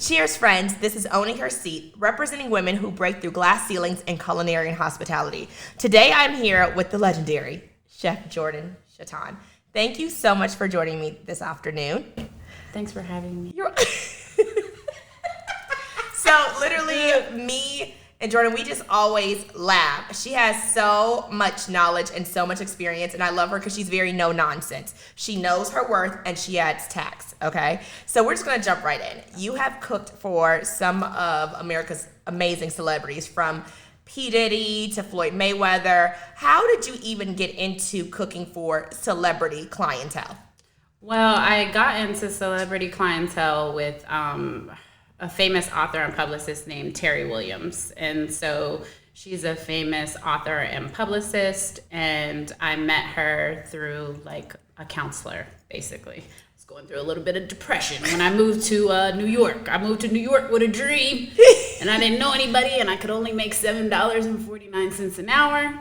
Cheers, friends. This is Owning Her Seat, representing women who break through glass ceilings in culinary and hospitality. Today, I'm here with the legendary Chef Jourdan Cha'Taun. Thank you so much for joining me this afternoon. Thanks for having me. So literally, me and Jourdan, we just always laugh. She has so much knowledge and so much experience, and I love her because she's very no nonsense. She knows her worth and she adds tax, okay? So we're just gonna jump right in. You have cooked for some of America's amazing celebrities, from P. Diddy to Floyd Mayweather. How did you even get into cooking for celebrity clientele? Well, I got into celebrity clientele with a famous author and publicist named Terry Williams. And so she's a famous author and publicist, and I met her through like a counselor, basically. I was going through a little bit of depression when I moved to New York. I moved to New York with a dream, and I didn't know anybody, and I could only make $7.49 an hour.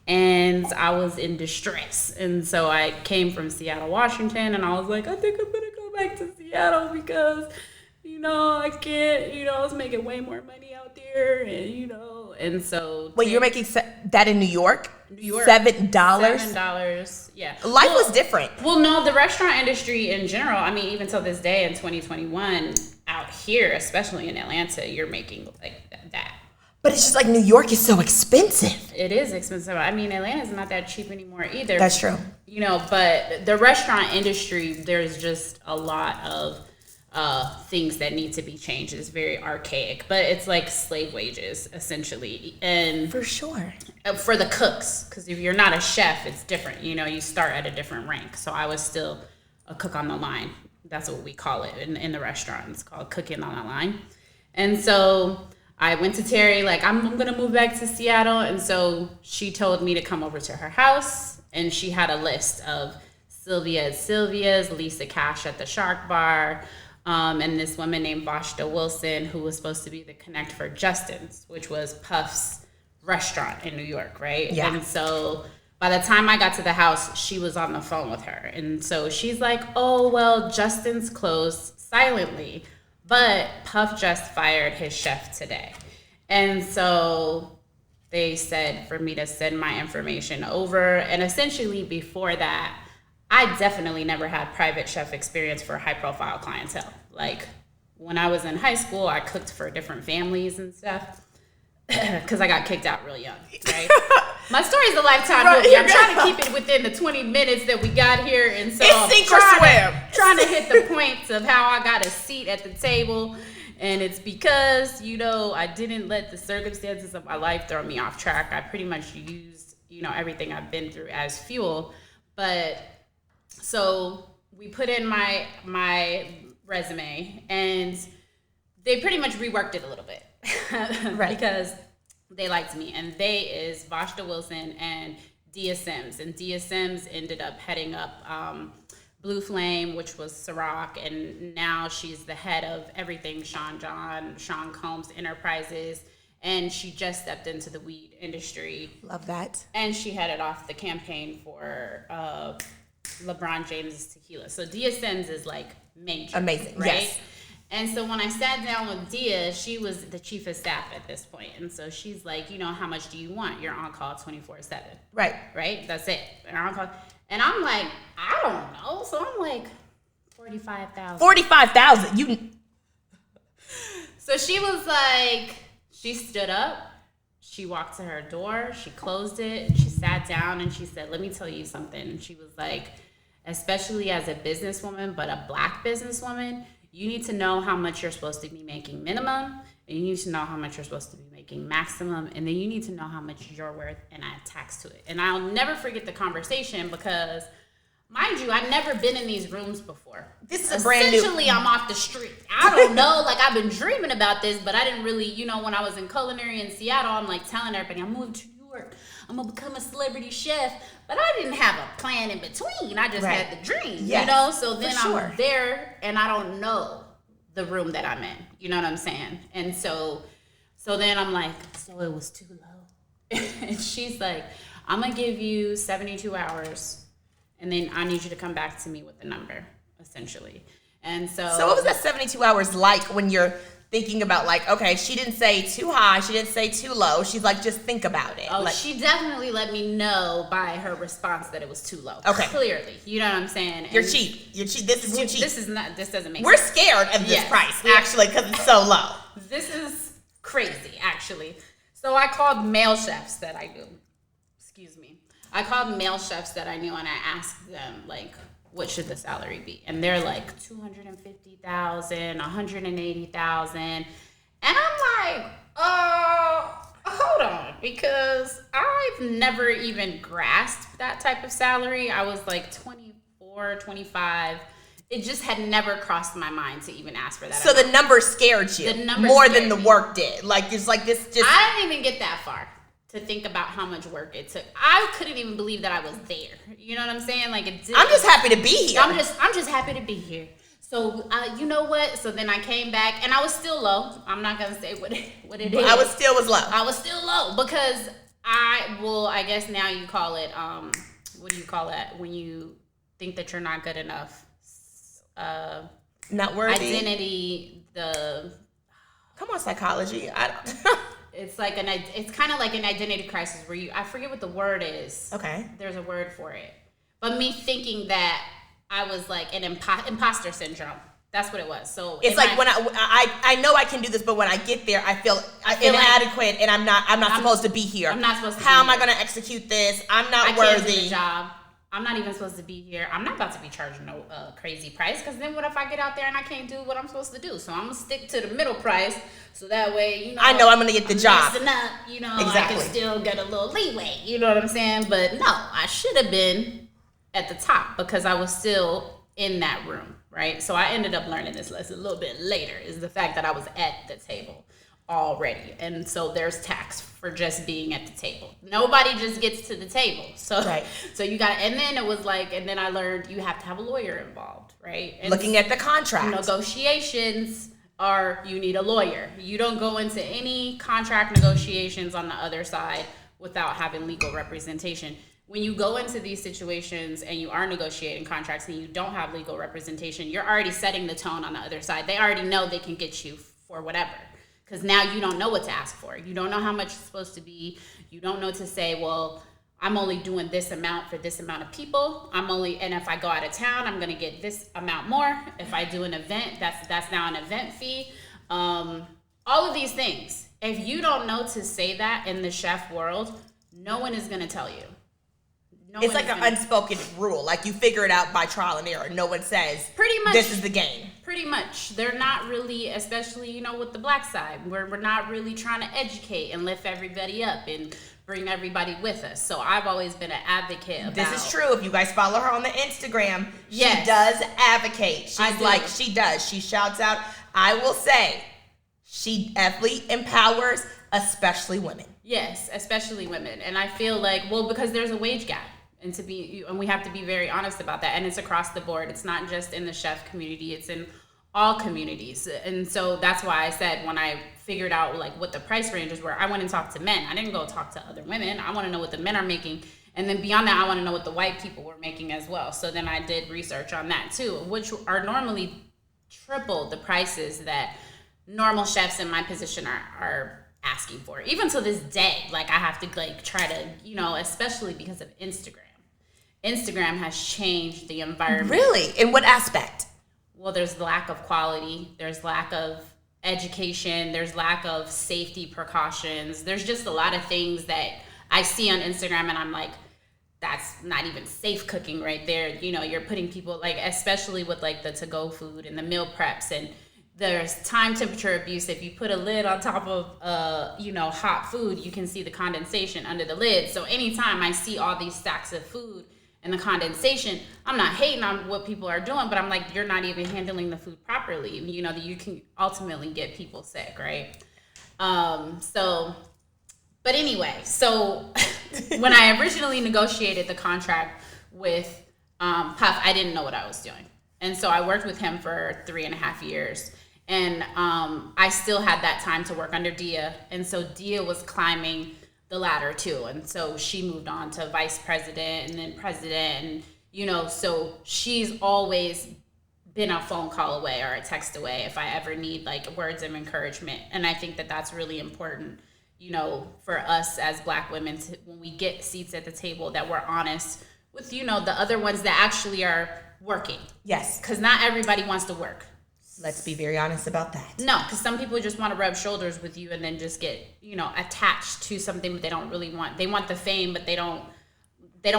And I was in distress. And so I came from Seattle, Washington, and I was like, I think I'm gonna go back to Seattle because I can't, I was making way more money out there, and so. Wait, you're making that in New York? New York. $7? $7, yeah. Life was different. Well, no, the restaurant industry in general, I mean, even till this day in 2021, out here, especially in Atlanta, you're making like that. But it's just like New York is so expensive. It is expensive. I mean, Atlanta's not that cheap anymore either. That's true. But the restaurant industry, there's just a lot of things that need to be changed. It's very archaic, but it's like slave wages essentially. And for sure, for the cooks, because if you're not a chef, it's different. You start at a different rank. So I was still a cook on the line. That's what we call it in the restaurant. It's called cooking on the line. And so I went to Terry, like, I'm gonna move back to Seattle. And so she told me to come over to her house, and she had a list of Sylvia at Sylvia's, Lisa Cash at the Shark Bar, and this woman named Vashta Wilson, who was supposed to be the connect for Justin's, which was Puff's restaurant in New York, right? Yeah. And so by the time I got to the house, she was on the phone with her. And so she's like, oh, well, Justin's closed silently, but Puff just fired his chef today. And so they said for me to send my information over. And essentially before that, I definitely never had private chef experience for high profile clientele. Like when I was in high school, I cooked for different families and stuff because I got kicked out real young, right? My story's a lifetime movie. I'm trying to keep it within the 20 minutes that we got here. And so it's sink or swim. Trying to hit the points of how I got a seat at the table. And it's because, I didn't let the circumstances of my life throw me off track. I pretty much used, everything I've been through as fuel. But so we put in my resume, and they pretty much reworked it a little bit. Right. Because they liked me. And they is Vashta Wilson and Dia Sims. And Dia Sims ended up heading up Blue Flame, which was Ciroc, and now she's the head of everything Sean Combs Enterprises. And she just stepped into the weed industry. Love that. And she headed off the campaign for LeBron James' tequila. So Dia Sims is like major. Amazing, right? Yes. And so when I sat down with Dia, she was the chief of staff at this point. And so she's like, how much do you want? You're on call 24/7. Right. Right? That's it. You're on call. And I'm like, I don't know. So I'm like, 45,000. 45,000. So she was like, she stood up. She walked to her door, she closed it, she sat down, and she said, let me tell you something. And she was like, especially as a businesswoman, but a Black businesswoman, you need to know how much you're supposed to be making minimum, and you need to know how much you're supposed to be making maximum, and then you need to know how much you're worth and add tax to it. And I'll never forget the conversation because, mind you, I've never been in these rooms before. This is brand new. Essentially, I'm off the street. I don't know. Like, I've been dreaming about this, but I didn't really, when I was in culinary in Seattle, I'm like telling everybody, I'm moving to New York. I'm going to become a celebrity chef. But I didn't have a plan in between. I just had the dream, Yes, So then I'm there, and I don't know the room that I'm in. You know what I'm saying? And so then I'm like, so it was too low. And she's like, I'm going to give you 72 hours. And then I need you to come back to me with a number, essentially. And so what was that 72 hours like when you're thinking about, like, okay, she didn't say too high, she didn't say too low. She's like, just think about it. Oh, like, she definitely let me know by her response that it was too low. Okay. Clearly. You know what I'm saying? You're cheap. This is too cheap. This doesn't make We're sense. scared of this price, actually, because it's so low. This is crazy, actually. So I called male chefs that I knew. Excuse me. I called male chefs that I knew, and I asked them, like, what should the salary be? And they're like, $250,000, $180,000. And I'm like, hold on, because I've never even grasped that type of salary. I was like 24, 25. It just had never crossed my mind to even ask for that. So the number scared you more than the work did. Like, it's like this just... I didn't even get that far to think about how much work it took. I couldn't even believe that I was there. You know what I'm saying? Like, it did. I'm just happy to be here. I'm just happy to be here. So, you know what? So then I came back, and I was still low. I'm not going to say what it is. I was still low. I was still low because I guess now you call it, what do you call that? When you think that you're not good enough. Not worthy. Identity, Come on, psychology. I don't... It's kind of like an identity crisis where I forget what the word is. Okay. There's a word for it. But me thinking that I was like an imposter syndrome. That's what it was. So it's like when I know I can do this, but when I get there, I feel inadequate, and I'm not supposed to be here. I'm not supposed to. How am I going to execute this? I'm not worthy. I can't do the job. I'm not even supposed to be here. I'm not about to be charging no crazy price, because then what if I get out there and I can't do what I'm supposed to do? So I'm gonna stick to the middle price, so that way, I know I'm gonna get the job. Up, exactly. I can still get a little leeway. You know what I'm saying? But no, I should have been at the top because I was still in that room, right? So I ended up learning this lesson a little bit later, is the fact that I was at the table already, and so there's tax for just being at the table. Nobody just gets to the table. So right. So you got, and then it was like, and then I learned you have to have a lawyer involved, right? And looking at the contract. Negotiations you need a lawyer. You don't go into any contract negotiations on the other side without having legal representation. When you go into these situations and you are negotiating contracts and you don't have legal representation, you're already setting the tone on the other side. They already know they can get you for whatever. Because now you don't know what to ask for. You don't know how much it's supposed to be. You don't know to say, well, I'm only doing this amount for this amount of people. And if I go out of town, I'm going to get this amount more. If I do an event, that's now an event fee. All of these things. If you don't know to say that in the chef world, no one is going to tell you. It's like an unspoken rule. Like, you figure it out by trial and error. No one says, pretty much, this is the game. Pretty much. They're not really, especially, with the black side, where we're not really trying to educate and lift everybody up and bring everybody with us. So I've always been an advocate about... This is true. If you guys follow her on the Instagram, yes, she does advocate. She does. She shouts out. I will say, she definitely empowers, especially women. Yes, especially women. And I feel like, because there's a wage gap. And we have to be very honest about that. And it's across the board. It's not just in the chef community. It's in all communities. And so that's why I said, when I figured out what the price ranges were, I went and talked to men. I didn't go talk to other women. I want to know what the men are making. And then beyond that, I want to know what the white people were making as well. So then I did research on that too, which are normally triple the prices that normal chefs in my position are asking for. Even to this day, I have to try to, especially because of Instagram. Instagram has changed the environment. Really? In what aspect? Well, there's lack of quality. There's lack of education. There's lack of safety precautions. There's just a lot of things that I see on Instagram, and I'm like, that's not even safe cooking right there. You're putting people, especially with the to-go food and the meal preps, and there's time temperature abuse. If you put a lid on top of hot food, you can see the condensation under the lid. So anytime I see all these stacks of food and the condensation, I'm not hating on what people are doing, but I'm like, you're not even handling the food properly. That you can ultimately get people sick, right? But anyway, so when I originally negotiated the contract with Puff, I didn't know what I was doing. And so I worked with him for 3.5 years. And I still had that time to work under Dia. And so Dia was climbing the ladder too. And so she moved on to vice president and then president. And, so she's always been a phone call away or a text away if I ever need like words of encouragement. And I think that that's really important, you know, for us as Black women to, when we get seats at the table, that we're honest with, you know, the other ones that actually are working. Yes. Because not everybody wants to work. Let's be very honest about that. No, because some people just want to rub shoulders with you and then just get, you know, attached to something that they don't really want. They want the fame, but they don't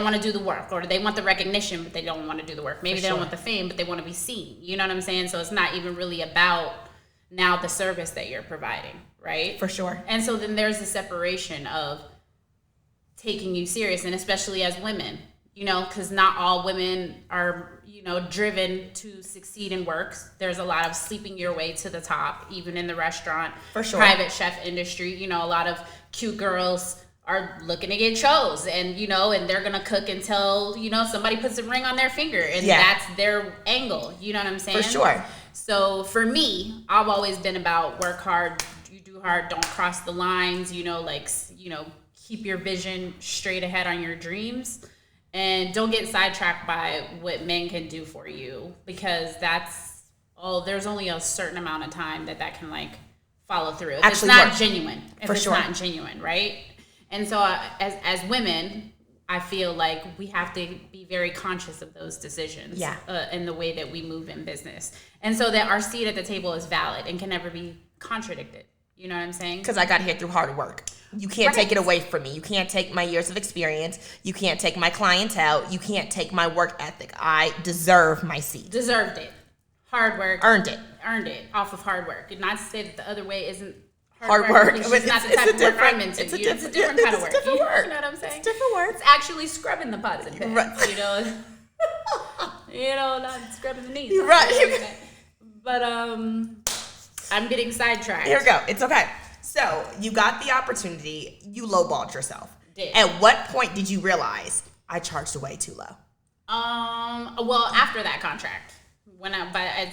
want to do the work, or they want the recognition, but they don't want to do the work. Maybe they don't want the fame, but they want to be seen. You know what I'm saying? So it's not even really about now the service that you're providing, right? For sure. And so then there's the separation of taking you serious, and especially as women, you know, because not all women are, you know, driven to succeed in work. There's a lot of sleeping your way to the top, even in the restaurant, for sure, private chef industry. You know, a lot of cute girls are looking to get chose, and you know, and they're gonna cook until, you know, somebody puts a ring on their finger, and that's their angle. You know what I'm saying? For sure. So for me, I've always been about work hard, you do hard, don't cross the lines. You know, like, you know, keep your vision straight ahead on your dreams, and don't get sidetracked by what men can do for you, because there's only a certain amount of time that can like follow through. If it's not genuine. If it's not genuine, right? And so as women, I feel like we have to be very conscious of those decisions in the way that we move in business. And so that our seat at the table is valid and can never be contradicted. You know what I'm saying? Because I got here through hard work. You can't take it away from me. You can't take my years of experience. You can't take my clientele. You can't take my work ethic. I deserve my seat. Deserved it. Hard work. Earned it off of hard work. And not to say that the other way isn't hard work. It's not the type of work I'm into. It's a different kind of work. Different work. You know what I'm saying? It's different work. It's actually scrubbing the pots and pans. Right. You know, not scrubbing the knees. You're right. But I'm getting sidetracked. Here we go. It's okay. So you got the opportunity. You lowballed yourself. Did. At what point did you realize I charged way too low? Well, after that contract,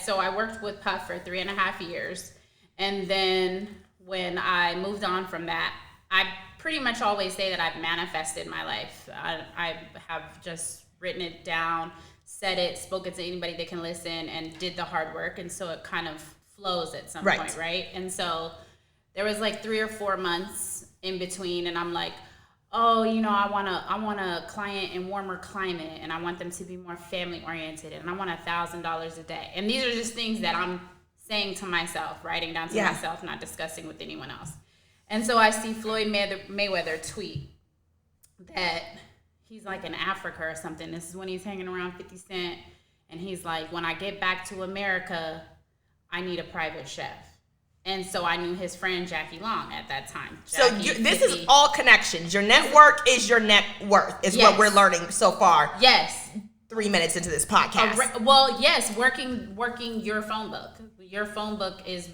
so I worked with Puff for 3.5 years, and then when I moved on from that, I pretty much always say that I've manifested my life. I have just written it down, said it, spoken to anybody that can listen, and did the hard work, and so it kind of flows at some point, right? And so there was like 3 or 4 months in between, and I'm like, oh, you know, I want a client in warmer climate, and I want them to be more family oriented, and I want $1,000 a day. And these are just things that I'm saying to myself, writing down to myself, not discussing with anyone else. And so I see Floyd Mayweather tweet that he's like in Africa or something. This is when he's hanging around 50 Cent, and he's like, when I get back to America, I need a private chef. And so I knew his friend Jackie Long at that time. This is all connections. Your network is your net worth, is what we're learning so far. Yes. 3 minutes into this podcast. Well, yes, working your phone book. Your phone book is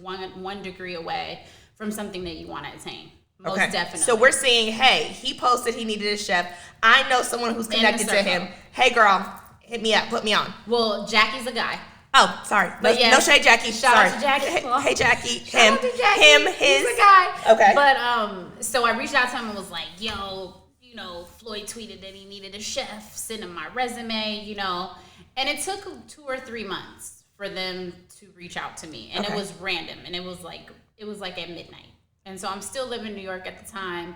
one degree away from something that you want to attain. Most definitely. So we're seeing, hey, he posted he needed a chef. I know someone who's connected to him. Hey, girl, hit me up, put me on. Well, Jackie's a guy. Oh, sorry. No shade, Jackie. Shout out to Jackie. Hey, Jackie. Shout out to Jackie. He's a guy. Okay. But so I reached out to him and was like, yo, you know, Floyd tweeted that he needed a chef. Send him my resume, you know. And it took 2 or 3 months for them to reach out to me, and it was random, and it was like at midnight. And so I'm still living in New York at the time,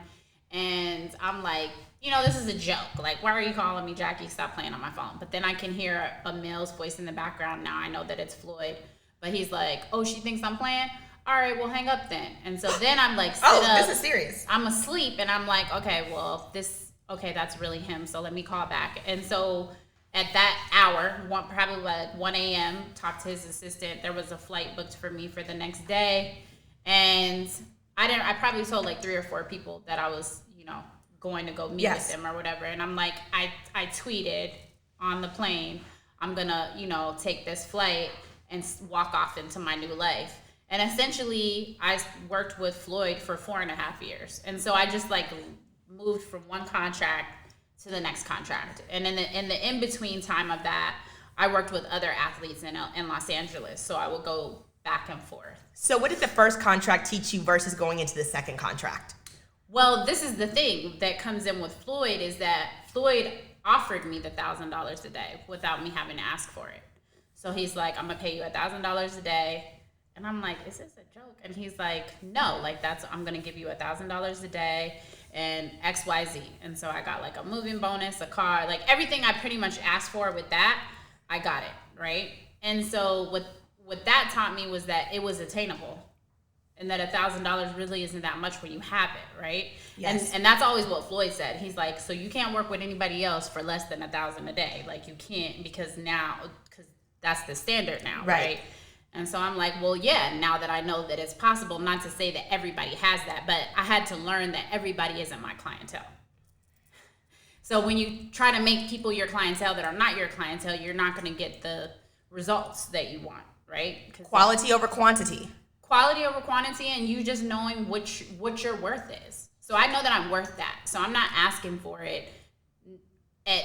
and I'm like, you know, this is a joke. Like, why are you calling me, Jackie? Stop playing on my phone. But then I can hear a male's voice in the background. Now I know that it's Floyd. But he's like, oh, she thinks I'm playing? All right, well, hang up then. And so then I'm like, this is serious. I'm asleep, and I'm like, okay, well, that's really him. So let me call back. And so at that hour, probably like 1 a.m., talked to his assistant. There was a flight booked for me for the next day. And I probably told like 3 or 4 people that I was, you know, going to go meet with them or whatever. And I'm like, I tweeted on the plane, I'm gonna, you know, take this flight and walk off into my new life. And essentially I worked with Floyd for 4.5 years. And so I just like moved from one contract to the next contract. And in the in-between time of that, I worked with other athletes in Los Angeles. So I would go back and forth. So what did the first contract teach you versus going into the second contract? Well, this is the thing that comes in with Floyd, is that Floyd offered me the $1,000 a day without me having to ask for it. So he's like, I'm gonna pay you $1,000 a day. And I'm like, is this a joke? And he's like, no, like I'm gonna give you $1,000 a day and XYZ. And so I got like a moving bonus, a car, like everything I pretty much asked for with that, I got it, right? And so what that taught me was that it was attainable. And that $1,000 really isn't that much when you have it, right? Yes. And that's always what Floyd said. He's like, so you can't work with anybody else for less than $1,000 a day. Like you can't because that's the standard now, right? And so I'm like, well, yeah, now that I know that it's possible, not to say that everybody has that, but I had to learn that everybody isn't my clientele. So when you try to make people your clientele that are not your clientele, you're not going to get the results that you want, right? Quality over quantity. Quality over quantity, and you just knowing what your worth is. So I know that I'm worth that. So I'm not asking for it at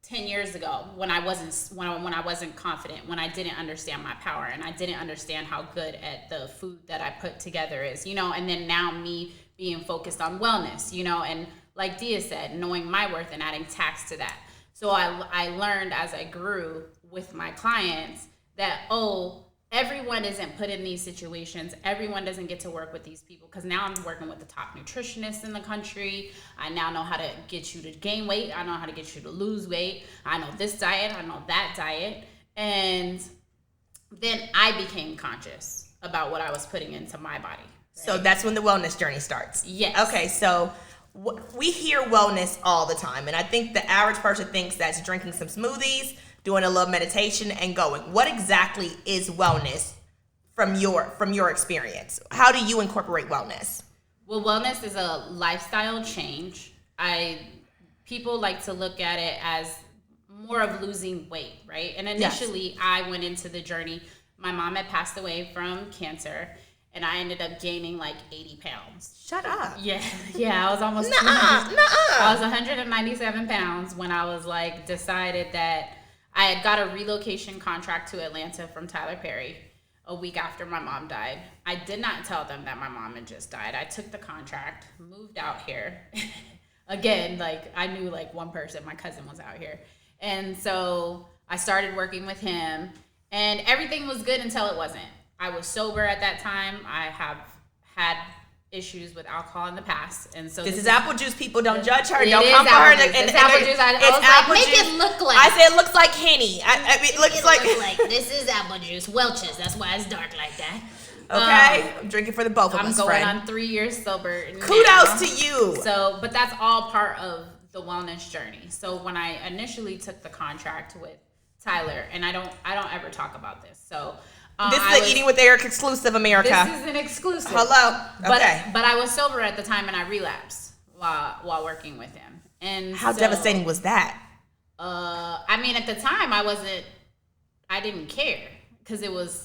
10 years ago when I wasn't confident, when I didn't understand my power and I didn't understand how good at the food that I put together is, and then now me being focused on wellness, and like Dia said, knowing my worth and adding tax to that. So I learned as I grew with my clients that, everyone isn't put in these situations. Everyone doesn't get to work with these people because now I'm working with the top nutritionists in the country. I now know how to get you to gain weight. I know how to get you to lose weight. I know this diet. I know that diet. And then I became conscious about what I was putting into my body. Right? So that's when the wellness journey starts. Yes. Okay, so we hear wellness all the time. And I think the average person thinks that's drinking some smoothies, doing a little meditation, and going. What exactly is wellness from your experience? How do you incorporate wellness? Well, wellness is a lifestyle change. People like to look at it as more of losing weight, right? And initially, I went into the journey. My mom had passed away from cancer, and I ended up gaining like 80 pounds. Shut up. Yeah, I was almost 200. I was 197 pounds when I was like decided that I had got a relocation contract to Atlanta from Tyler Perry a week after my mom died. I did not tell them that my mom had just died. I took the contract, moved out here. Again, like I knew like one person, my cousin was out here. And so I started working with him and everything was good until it wasn't. I was sober at that time. I have had issues with alcohol in the past, and so this is apple juice. People don't judge her. It Don't is come for her. It's apple juice. I was like, make it look like. I said it looks like Henny. I mean, it looks like this is apple juice. Welch's. That's why it's dark like that. Okay, I'm drinking for the both of us. I'm going on 3 years sober. Kudos to you. So, but that's all part of the wellness journey. So when I initially took the contract with Tyler, and I don't ever talk about this. So. This is the Eating with Eric exclusive, America. This is an exclusive. Hello. Okay. But I was sober at the time and I relapsed while working with him. And how devastating was that? I mean, at the time I didn't care because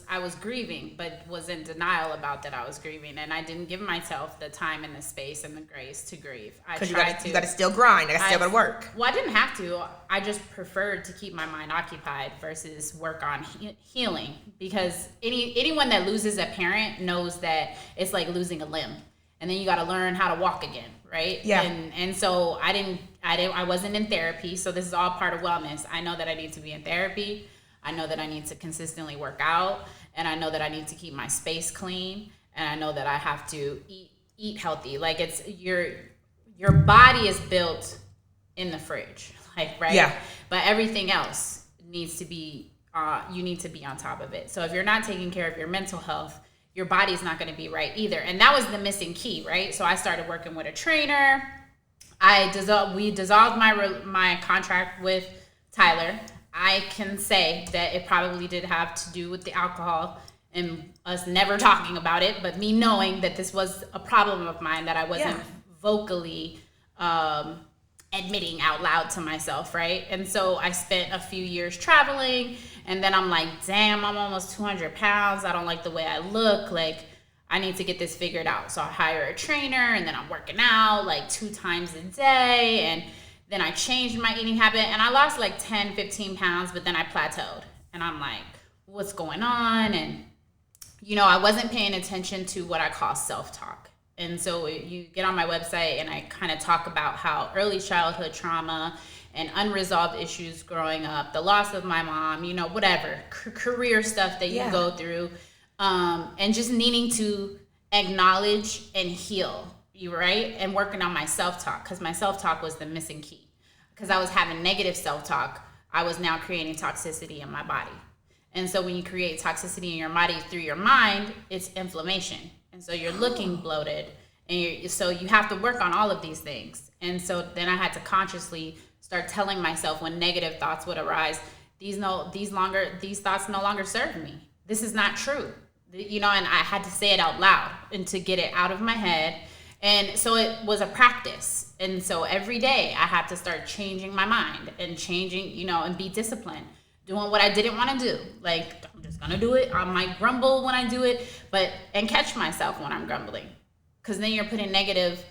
I was grieving, but was in denial about that I was grieving, and I didn't give myself the time and the space and the grace to grieve. You got to still grind. I still got to work. Well, I didn't have to. I just preferred to keep my mind occupied versus work on healing, because anyone that loses a parent knows that it's like losing a limb, and then you got to learn how to walk again, right? Yeah. And so I wasn't in therapy, so this is all part of wellness. I know that I need to be in therapy. I know that I need to consistently work out, and I know that I need to keep my space clean, and I know that I have to eat healthy. Like it's your body is built in the fridge, like, right? Yeah. But everything else needs to be you need to be on top of it. So if you're not taking care of your mental health, your body's not going to be right either. And that was the missing key, right? So I started working with a trainer. We dissolved my contract with Tyler. I can say that it probably did have to do with the alcohol and us never talking about it, but me knowing that this was a problem of mine that I wasn't vocally admitting out loud to myself, right? And so I spent a few years traveling, and then I'm like, damn, I'm almost 200 pounds. I don't like the way I look. Like, I need to get this figured out. So I hire a trainer, and then I'm working out like 2 times a day, and then I changed my eating habit, and I lost like 10, 15 pounds, but then I plateaued. And I'm like, what's going on? And, I wasn't paying attention to what I call self-talk. And so you get on my website, and I kind of talk about how early childhood trauma and unresolved issues growing up, the loss of my mom, you know, whatever, career stuff that you go through, and just needing to acknowledge and heal, you right? And working on my self-talk, because my self-talk was the missing key. Because I was having negative self-talk, I was now creating toxicity in my body. And so when you create toxicity in your body through your mind, it's inflammation. And so you're looking bloated. And so you have to work on all of these things. And so then I had to consciously start telling myself when negative thoughts would arise, these thoughts no longer serve me. This is not true. You know, and I had to say it out loud and to get it out of my head. And so it was a practice. And so every day I had to start changing my mind and changing, you know, and be disciplined. Doing what I didn't want to do. Like, I'm just going to do it. I might grumble when I do it, and catch myself when I'm grumbling. Because then you're putting negative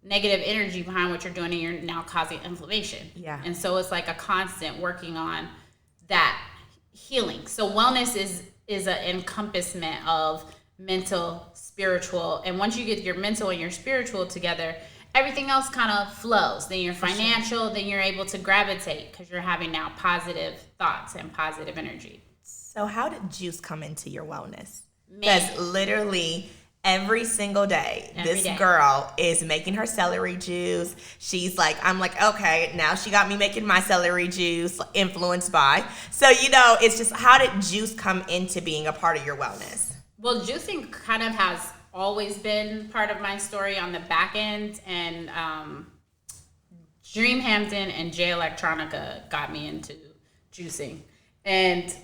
energy behind what you're doing, and you're now causing inflammation. Yeah. And so it's like a constant working on that healing. So wellness is an encompassment of mental, spiritual, and once you get your mental and your spiritual together, everything else kind of flows. Then you're financial, then you're able to gravitate because you're having now positive thoughts and positive energy. So how did juice come into your wellness? Because literally every single day, this girl is making her celery juice. She's like, I'm like, okay, now she got me making my celery juice, influenced by. So, you know, it's just, how did juice come into being a part of your wellness? Well, juicing kind of has always been part of my story on the back end, and Dreamhampton and Jay Electronica got me into juicing, and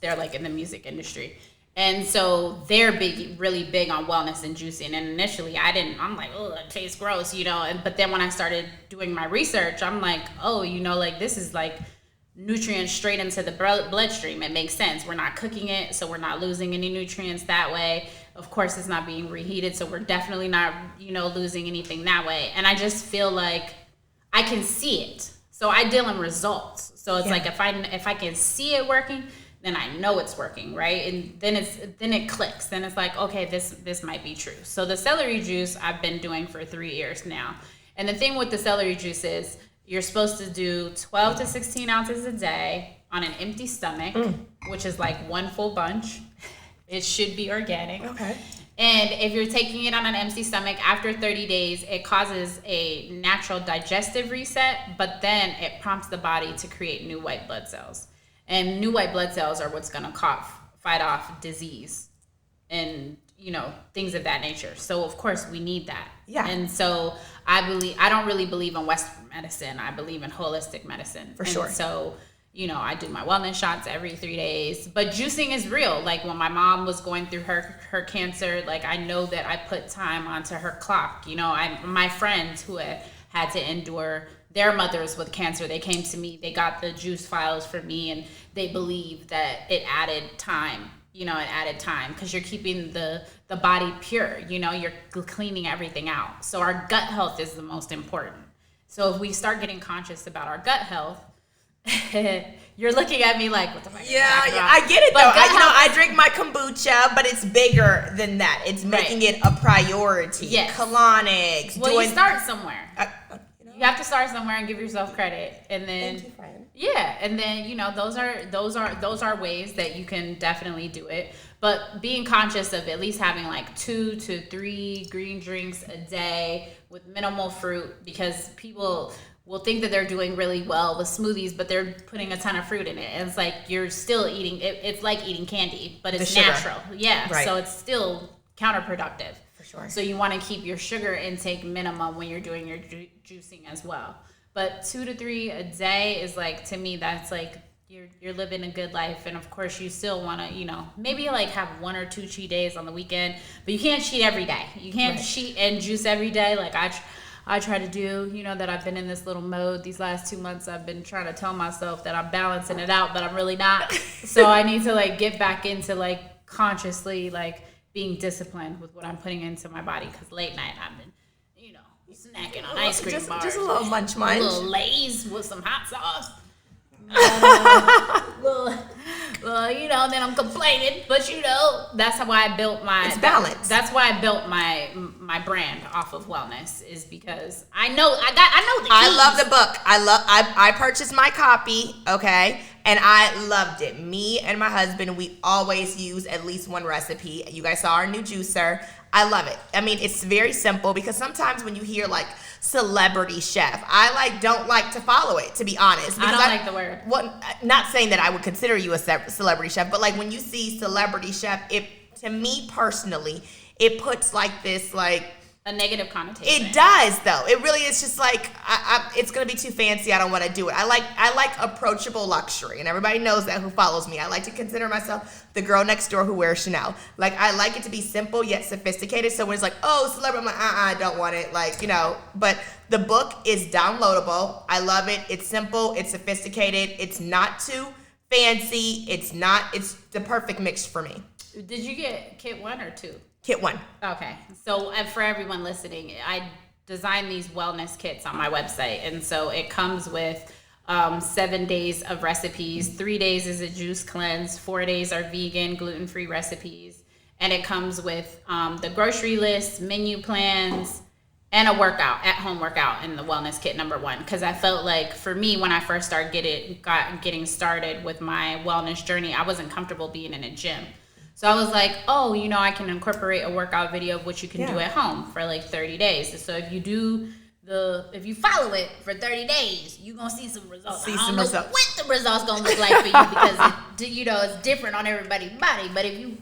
they're like in the music industry, and so they're really big on wellness and juicing. And initially I'm like, oh, that tastes gross, you know, but then when I started doing my research, I'm like, oh, you know, like this is like nutrients straight into the bloodstream. It makes sense. We're not cooking it, so we're not losing any nutrients that way. Of course, it's not being reheated, so we're definitely not, you know, losing anything that way. And I just feel like I can see it. So I deal in results. So it's like if I can see it working, then I know it's working, right? And then it clicks. Then it's like, okay, this might be true. So the celery juice I've been doing for 3 years now. And the thing with the celery juice is you're supposed to do 12 to 16 ounces a day on an empty stomach, which is like one full bunch. It should be organic. Okay. And if you're taking it on an empty stomach, after 30 days, it causes a natural digestive reset, but then it prompts the body to create new white blood cells. And new white blood cells are what's going to fight off disease and, you know, things of that nature. So, of course, we need that. Yeah. And so I don't really believe in Western medicine. I believe in holistic medicine. For sure. So, you know, I do my wellness shots every 3 days, but juicing is real. Like when my mom was going through her cancer, like I know that I put time onto her clock. You know, my friends who had to endure their mothers with cancer, they came to me, they got the juice files for me, and they believe that it added time. You know, it added time because you're keeping the body pure. You know, you're cleaning everything out. So our gut health is the most important. So if we start getting conscious about our gut health, you're looking at me like, what the fuck? Yeah, I get it, but though. I drink my kombucha, but it's bigger than that. It's making it a priority. Yes. Colonics. Well, you start somewhere. You have to start somewhere and give yourself credit, and then thank you, friend. Yeah, and then you know those are ways that you can definitely do it. But being conscious of at least having like 2 to 3 green drinks a day with minimal fruit, because people will think that they're doing really well with smoothies, but they're putting a ton of fruit in it. And it's like you're still eating it. It's like eating candy, but it's natural. Yeah, right. So it's still counterproductive. For sure. So you want to keep your sugar intake minimum when you're doing your juicing as well. But 2 to 3 a day is like, to me, that's like you're living a good life. And of course you still want to, you know, maybe like have 1 or 2 cheat days on the weekend, but you can't cheat every day. You can't cheat and juice every day. Like I try to do, you know, that I've been in this little mode these last 2 months. I've been trying to tell myself that I'm balancing it out, but I'm really not. So I need to like get back into like consciously like being disciplined with what I'm putting into my body, because late night I've been, you know, snacking on ice cream bars. Just a little munch. A little Lay's with some hot sauce. Well, then I'm complaining. But that's how I built my. It's balance. That's why I built my brand off of wellness, is because I know the keys. I love the book. I purchased my copy, okay, and I loved it. Me and my husband, we always use at least one recipe. You guys saw our new juicer. I love it. I mean, it's very simple, because sometimes when you hear like celebrity chef, I don't like to follow it, to be honest. I don't like the word. Well, not saying that I would consider you a celebrity chef, but like when you see celebrity chef, to me personally, it puts like this a negative connotation. It does, though. It really is just like it's gonna be too fancy. I don't want to do it. I like approachable luxury, and everybody knows that who follows me. I like to consider myself the girl next door who wears Chanel. Like, I like it to be simple yet sophisticated. So when it's like, oh, celebrity, I'm like, I don't want it. But the book is downloadable. I love it. It's simple. It's sophisticated. It's not too fancy. It's the perfect mix for me. Did you get kit 1 or 2? Kit 1. Okay. So, and for everyone listening, I designed these wellness kits on my website. And so it comes with 7 days of recipes. 3 days is a juice cleanse. 4 days are vegan, gluten-free recipes. And it comes with the grocery list, menu plans, and a workout, at-home workout in the wellness kit number 1. Because I felt like, for me, when I first getting started with my wellness journey, I wasn't comfortable being in a gym. So I was like, I can incorporate a workout video of what you can do at home for 30 days. So if you follow it for 30 days, you're going to see some results. I don't know what the results going to look like for you, because it's different on everybody's body. But if you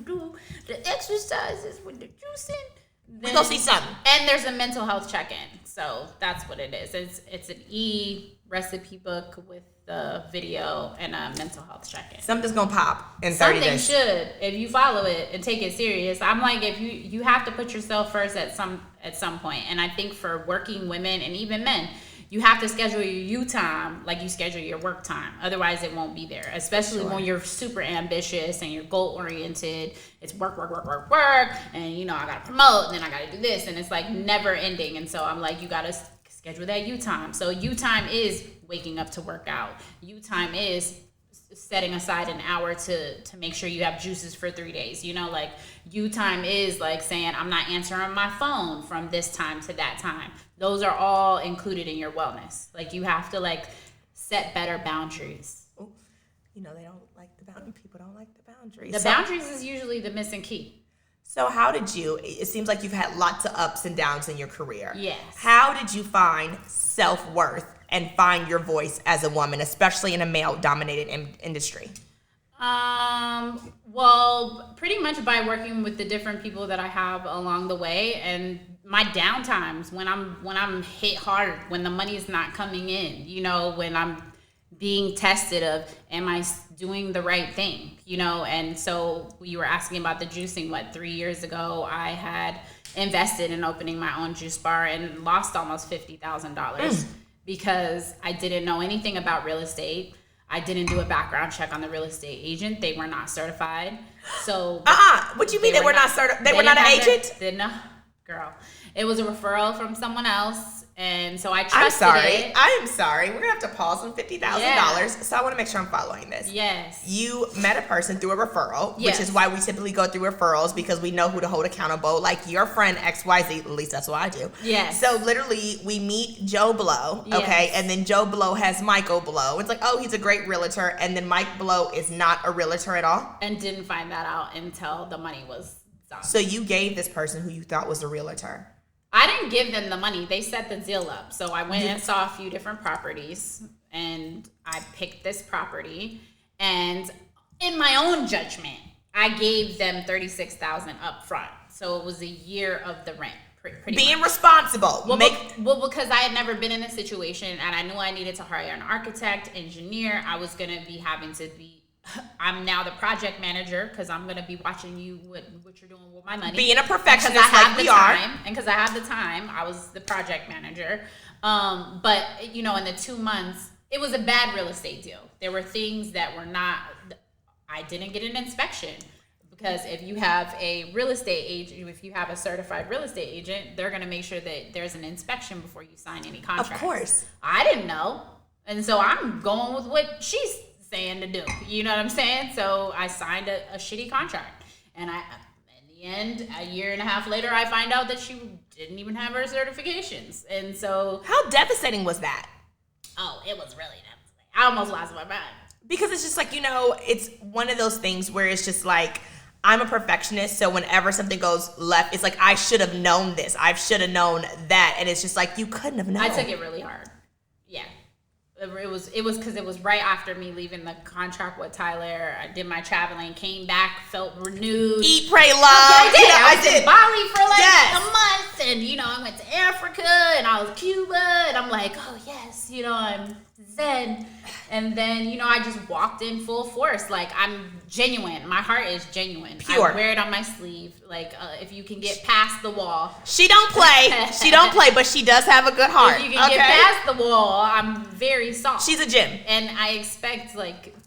do the exercises with the juicing, we're going to see something. And there's a mental health check-in. So that's what it is. It's an e-recipe book with the video and a mental health check-in. Something's gonna pop in 30 days. Something should, if you follow it and take it serious. I'm like, if you have to put yourself first at some point. And I think for working women and even men, you have to schedule your you time like you schedule your work time. Otherwise, it won't be there. Especially when you're super ambitious and you're goal oriented. It's work, and I gotta promote, and then I gotta do this, and it's never ending. And so I'm like, you gotta schedule that you time. So you time is waking up to work out. You time is setting aside an hour to make sure you have juices for 3 days. You time is saying, I'm not answering my phone from this time to that time. Those are all included in your wellness. You have to set better boundaries. Oh, they don't like the boundaries. People don't like the boundaries. The boundaries is usually the missing key. So how did it seems like you've had lots of ups and downs in your career. Yes. How did you find self-worth and find your voice as a woman, especially in a male-dominated industry? Well, pretty much by working with the different people that I have along the way, and my downtimes when I'm hit hard, when the money is not coming in, when I'm being tested of, am I doing the right thing, and so you were asking about the juicing. 3 years ago, I had invested in opening my own juice bar and lost almost $50,000 because I didn't know anything about real estate. I didn't do a background check on the real estate agent. They were not certified. So what do you mean they were not certified? They were not an agent? No, girl. It was a referral from someone else. And so I trusted it. I'm sorry. We're going to have to pause on $50,000. So I want to make sure I'm following this. Yes. You met a person through a referral, yes. which is why we typically go through referrals, because we know who to hold accountable. Like your friend XYZ, at least that's what I do. Yes. So literally we meet Joe Blow, okay? Yes. And then Joe Blow has Michael Blow. It's like, oh, he's a great realtor. And then Mike Blow is not a realtor at all. And didn't find that out until the money was done. So you gave this person who you thought was a realtor. I didn't give them the money. They set the deal up. So I went and saw a few different properties, and I picked this property. And in my own judgment, I gave them $36,000 up front. So it was a year of the rent. Being responsible. Well, because I had never been in a situation, and I knew I needed to hire an architect, engineer. I was going to be I'm now the project manager, because I'm going to be watching you what you're doing with my money. Being a perfectionist like we are. And because I have the time, I was the project manager. But, in the 2 months, it was a bad real estate deal. There were things that were not, I didn't get an inspection. Because if you have a real estate agent, if you have a certified real estate agent, they're going to make sure that there's an inspection before you sign any contract. Of course. I didn't know. And so I'm going with what she saying to do. You know what I'm saying? So I signed a shitty contract. And in the end, a year and a half later, I find out that she didn't even have her certifications. And so... How devastating was that? Oh, it was really devastating. I almost lost my mind. Because it's just like, it's one of those things where it's just like, I'm a perfectionist, so whenever something goes left, it's like, I should have known this. I should have known that. And it's just like, you couldn't have known. I took it really hard. Yeah. It was because it was right after me leaving the contract with Tyler. I did my traveling, came back, felt renewed. Eat, pray, love. I did. I was did. in Bali for like a month, and I went to Africa, and I was Cuba, and I'm like, oh yes, I'm zen. And then I just walked in full force. Like, I'm genuine. My heart is genuine. Pure. I wear it on my sleeve. Like, if you can get past the wall. She don't play. She don't play, but she does have a good heart. If you can get past the wall, I'm very soft. She's a gem. And I expect,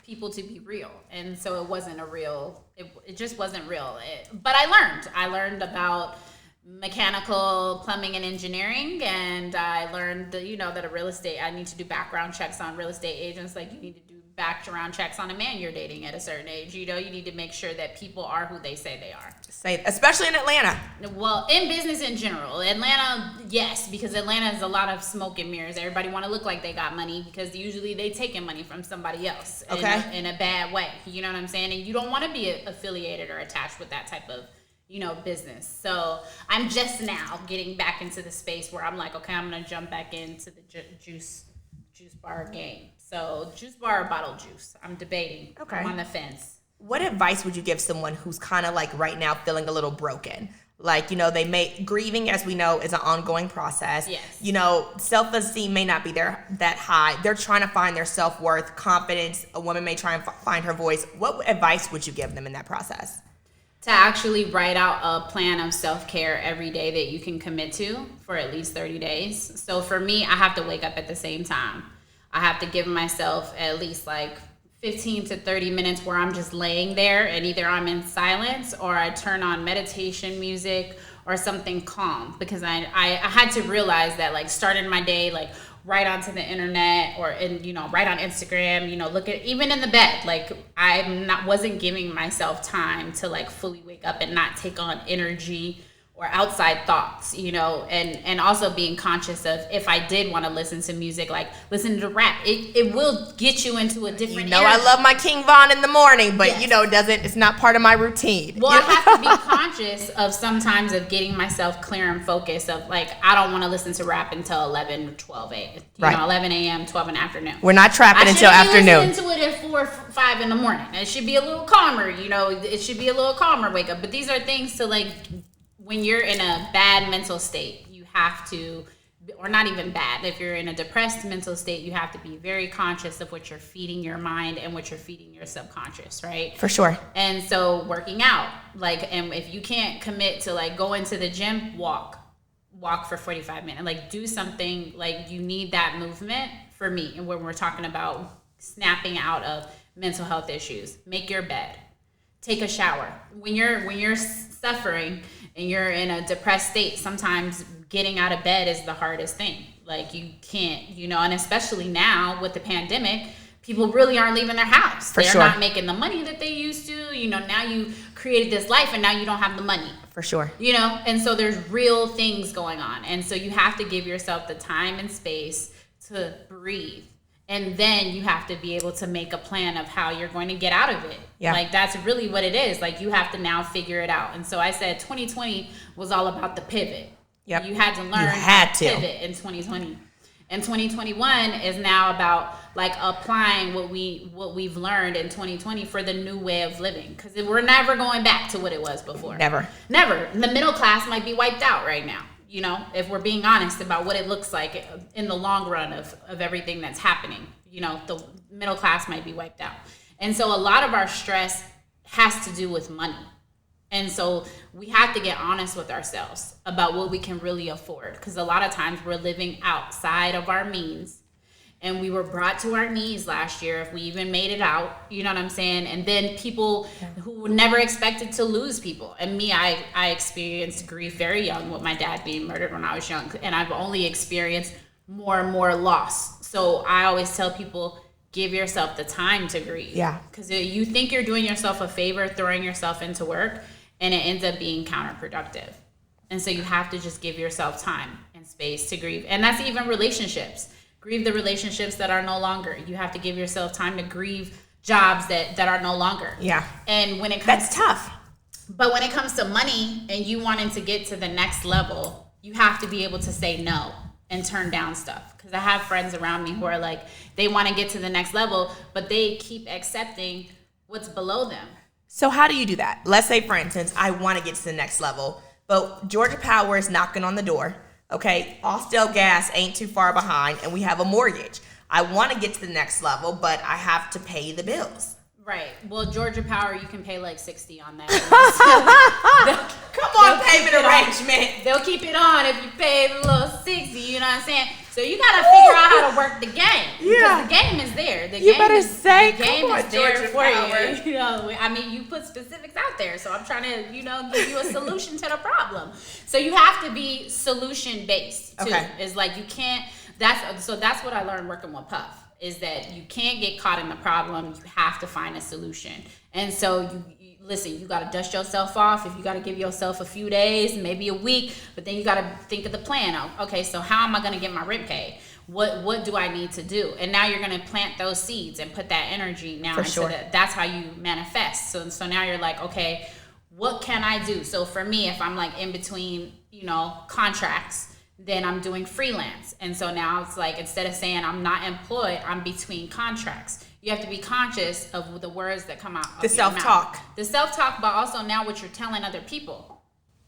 people to be real. And so it wasn't a real, it just wasn't real. But I learned about mechanical, plumbing, and engineering, and I learned that that a real estate, I need to do background checks on real estate agents. Like, you need to do background checks on a man you're dating at a certain age. You need to make sure that people are who they say they are. Especially in Atlanta. Well, in business in general. Atlanta, yes, because Atlanta is a lot of smoke and mirrors. Everybody want to look like they got money because usually they taking money from somebody else in a bad way. You know what I'm saying? And you don't want to be affiliated or attached with that type of business. So I'm just now getting back into the space where I'm like, okay, I'm going to jump back into the juice bar game. So juice bar or bottled juice? I'm debating. Okay. I'm on the fence. What advice would you give someone who's kind of like right now feeling a little broken? Like, grieving, as we know, is an ongoing process. Yes. Self-esteem may not be there that high. They're trying to find their self-worth, confidence. A woman may try and find her voice. What advice would you give them in that process? To actually write out a plan of self-care every day that you can commit to for at least 30 days. So for me, I have to wake up at the same time. I have to give myself at least 15 to 30 minutes where I'm just laying there, and either I'm in silence or I turn on meditation music or something calm, because I had to realize that starting my day right onto the internet or right on Instagram, look at, even in the bed, wasn't giving myself time to fully wake up and not take on energy or outside thoughts, and also being conscious of, if I did want to listen to music, listen to rap, it will get you into a different energy. I love my King Von in the morning, but it's not part of my routine. Well, I have to be conscious of sometimes of getting myself clear and focused of I don't want to listen to rap until 11 or 12 a.m. 11 a.m., 12 in the afternoon. We're not trapping until afternoon. I shouldn't be listening to it at 4 or 5 in the morning. It should be a little calmer, it should be a little calmer wake up. But these are things to when you're in a bad mental state, you have to, or not even bad, if you're in a depressed mental state, you have to be very conscious of what you're feeding your mind and what you're feeding your subconscious, right? For sure. And so working out, and if you can't commit to go into the gym, walk for 45 minutes, do something, you need that movement for me. And when we're talking about snapping out of mental health issues, make your bed, take a shower. When you're suffering and you're in a depressed state, sometimes getting out of bed is the hardest thing. You can't, and especially now with the pandemic, people really aren't leaving their house. They're not making the money that they used to. Now you created this life and now you don't have the money. For sure. And so there's real things going on. And so you have to give yourself the time and space to breathe. And then you have to be able to make a plan of how you're going to get out of it. Yeah. That's really what it is. You have to now figure it out. And so I said 2020 was all about the pivot. Yep. You had to learn how to pivot in 2020. And 2021 is now about applying what we've learned in 2020 for the new way of living. Because we're never going back to what it was before. Never. The middle class might be wiped out right now. If we're being honest about what it looks like in the long run of everything that's happening, the middle class might be wiped out. And so a lot of our stress has to do with money. And so we have to get honest with ourselves about what we can really afford. Because a lot of times we're living outside of our means. And we were brought to our knees last year, if we even made it out, you know what I'm saying? And then people who never expected to lose people. And me, I experienced grief very young with my dad being murdered when I was young. And I've only experienced more and more loss. So I always tell people, give yourself the time to grieve. Yeah. Because you think you're doing yourself a favor, throwing yourself into work, and it ends up being counterproductive. And so you have to just give yourself time and space to grieve. And that's even relationships. Grieve the relationships that are no longer. You have to give yourself time to grieve jobs that are no longer. Yeah. And when it comes That's tough. But when it comes to money and you wanting to get to the next level, you have to be able to say no and turn down stuff. Because I have friends around me who are like, they want to get to the next level, but they keep accepting what's below them. So how do you do that? Let's say, for instance, I want to get to the next level, but Georgia Power is knocking on the door. Okay, Austell Gas ain't too far behind, and we have a mortgage. I want to get to the next level, but I have to pay the bills. Right. Well, Georgia Power, you can pay like 60 on that. Come on, payment arrangement. They'll keep it on if you pay a little 60, you know what I'm saying? So you got to figure out how to work the game. Yeah. Because the game is there. The You game better is, say, the game come on, is there Georgia for Power. you. You know, I mean, you put specifics out there. So I'm trying to, give you a solution to the problem. So you have to be solution based too. Okay. It's like you can't, that's what I learned working with Puff. Is that you can't get caught in the problem. You have to find a solution. And so you listen, you got to dust yourself off. If you got to give yourself a few days, maybe a week, but then you got to think of the plan. Okay, so how am I going to get my rent paid? What do I need to do? And now you're going to plant those seeds and put that energy now into that. That's how you manifest. So now you're like, okay, what can I do? So for me, if I'm like in between, contracts, then I'm doing freelance. And so now it's like, instead of saying I'm not employed, I'm between contracts. You have to be conscious of the words that come out of The self-talk. The self-talk, but also now what you're telling other people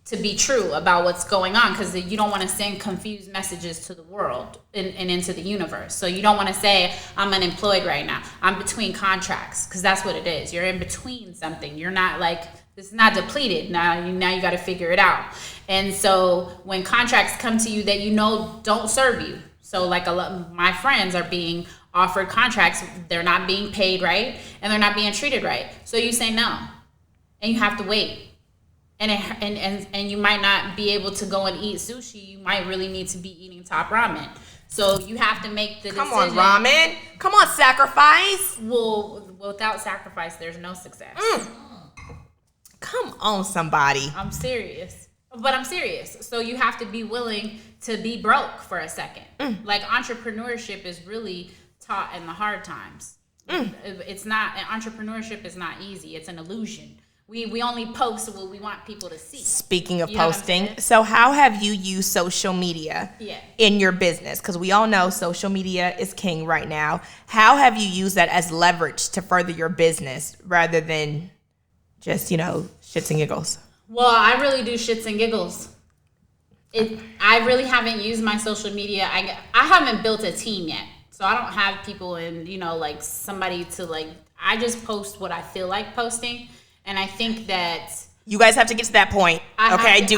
to be true about what's going on, because you don't want to send confused messages to the world and into the universe. So you don't want to say, I'm unemployed right now. I'm between contracts, because that's what it is. You're in between something. You're not like, it's not depleted. Now you got to figure it out. And so when contracts come to you that don't serve you, so like a lot of my friends are being offered contracts, they're not being paid right, and they're not being treated right. So you say no, and you have to wait. And you might not be able to go and eat sushi. You might really need to be eating top ramen. So you have to make the decision. Come on, ramen. Come on, sacrifice. Well, without sacrifice, there's no success. Come on, somebody. I'm serious. But I'm serious. So you have to be willing to be broke for a second. Like entrepreneurship is really taught in the hard times. It's not, entrepreneurship is not easy. It's an illusion. We only post what we want people to see. Speaking of posting, so how have you used social media in your business? Because we all know social media is king right now. How have you used that as leverage to further your business rather than just, shits and giggles? Well, I really do shits and giggles. I really haven't used my social media. I haven't built a team yet. So I don't have people in, like somebody to I just post what I feel like posting. And I think that you guys have to get to that point. You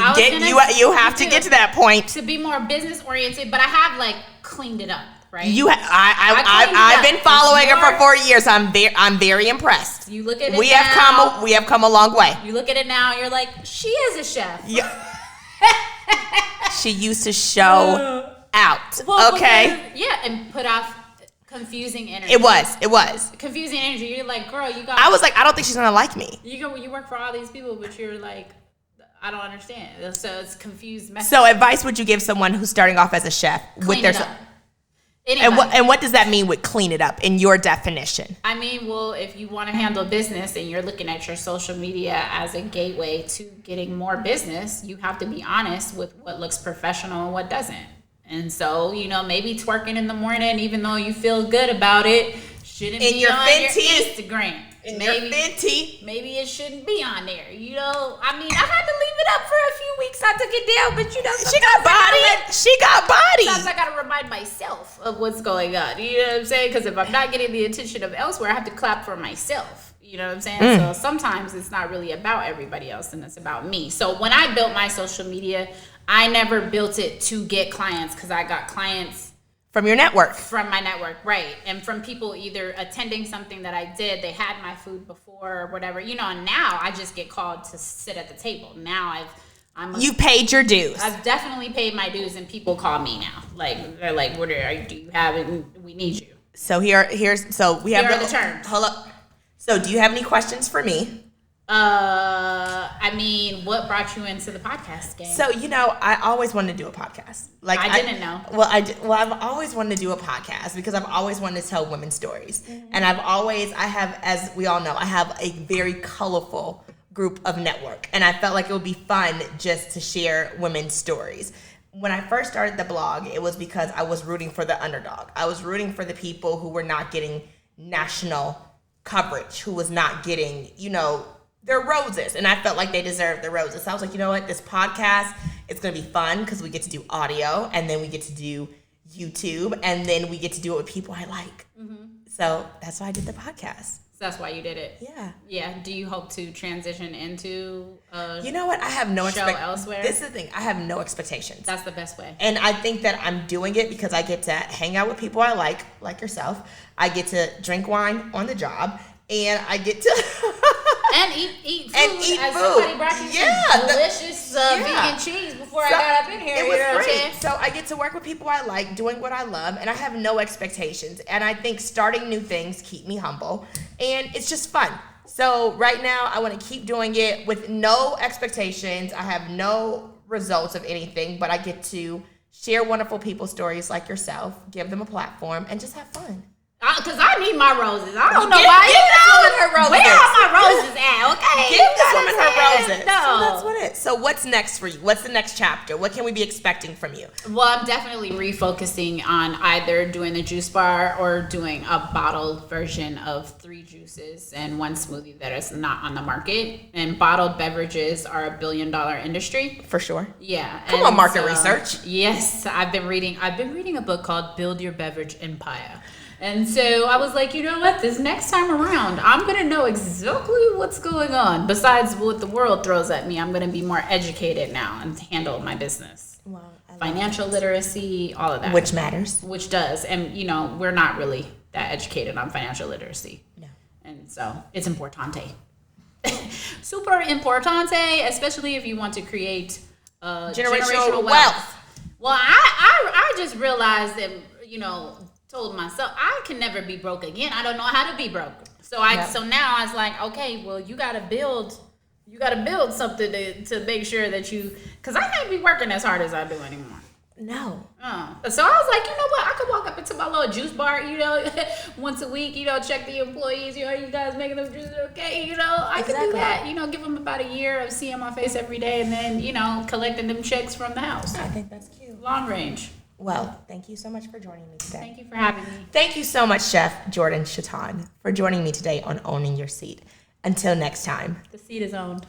have to get to that point to be more business oriented. But I have cleaned it up, right? I've been following her for 4 years. I'm very impressed. You look at it. We have come a long way. You look at it now. You're like, she is a chef. Yeah. She used to show out. Well, okay. And put off confusing energy. It was confusing energy. You're like, girl, you got. I was like, I don't think she's gonna like me. You work for all these people, but you're like, I don't understand. So it's confused message. So advice would you give someone who's starting off as a chef with their? And what does that mean with clean it up in your definition? I mean, well, if you want to handle business and you're looking at your social media as a gateway to getting more business, you have to be honest with what looks professional and what doesn't. And so, maybe twerking in the morning, even though you feel good about it, shouldn't be on your Instagram. Maybe it shouldn't be on there. I mean, I had to leave it up for a few weeks. I took it down, but she got body. Sometimes I gotta remind myself of what's going on. You know what I'm saying? Because if I'm not getting the attention of elsewhere, I have to clap for myself. You know what I'm saying? So sometimes it's not really about everybody else, and it's about me. So when I built my social media, I never built it to get clients, because I got clients from your network. From my network, right. And from people either attending something that I did, they had my food before or whatever, and now I just get called to sit at the table. Now you paid your dues. I've definitely paid my dues, and people call me now. They're like, do you have it? We need you. So we have Here are the terms. Hold up. So do you have any questions for me? I mean, what brought you into the podcast game? So, I always wanted to do a podcast. Like I didn't know. Well, I've always wanted to do a podcast because I've always wanted to tell women's stories. Mm-hmm. And I have, as we all know, I have a very colorful group of network. And I felt like it would be fun just to share women's stories. When I first started the blog, it was because I was rooting for the underdog. I was rooting for the people who were not getting national coverage, who was not getting, their roses, and I felt like they deserved the roses. So I was like, you know what, this podcast, it's gonna be fun because we get to do audio, and then we get to do YouTube, and then we get to do it with people I like. Mm-hmm. So that's why I did the podcast. So that's why you did it. Yeah. Yeah. Do you hope to transition into you know what? I have no show elsewhere. This is the thing. I have no expectations. That's the best way. And I think that I'm doing it because I get to hang out with people I like yourself. I get to drink wine on the job, and I get to and eat food. And eat as food. Somebody brought you some delicious vegan cheese before I got up in here. It was great. So I get to work with people I like, doing what I love, and I have no expectations. And I think starting new things keep me humble, and it's just fun. So right now, I want to keep doing it with no expectations. I have no results of anything, but I get to share wonderful people's stories like yourself, give them a platform, and just have fun. Because I need my roses. I don't know why. Give this woman her roses. Where are my roses at? Okay. Give this woman her roses. No. So that's what it is. So what's next for you? What's the next chapter? What can we be expecting from you? Well, I'm definitely refocusing on either doing the juice bar or doing a bottled version of 3 juices and 1 smoothie that is not on the market. And bottled beverages are $1 billion industry. For sure. Yeah. Come on, market research. Yes. I've been reading a book called Build Your Beverage Empire. And so I was like, you know what? This next time around, I'm going to know exactly what's going on. Besides what the world throws at me, I'm going to be more educated now and handle my business. Wow. Financial literacy, all of that. Which matters. Which does. And, we're not really that educated on financial literacy. No. And so it's importante. Super importante, especially if you want to create generational wealth. Well, I just realized that, told myself I can never be broke again. I don't know how to be broke. So now I was like, okay, well, you gotta build something to make sure that because I can't be working as hard as I do anymore. No. So I was like, you know what? I could walk up into my little juice bar, once a week, check the employees, you guys making them juices okay, I could do that, give them about a year of seeing my face every day and then, collecting them checks from the house. I think that's cute. Long range. Well, thank you so much for joining me today. Thank you for having me. Thank you so much, Chef Jourdan Cha'Taun, for joining me today on Owning Your Seat. Until next time. The seat is owned.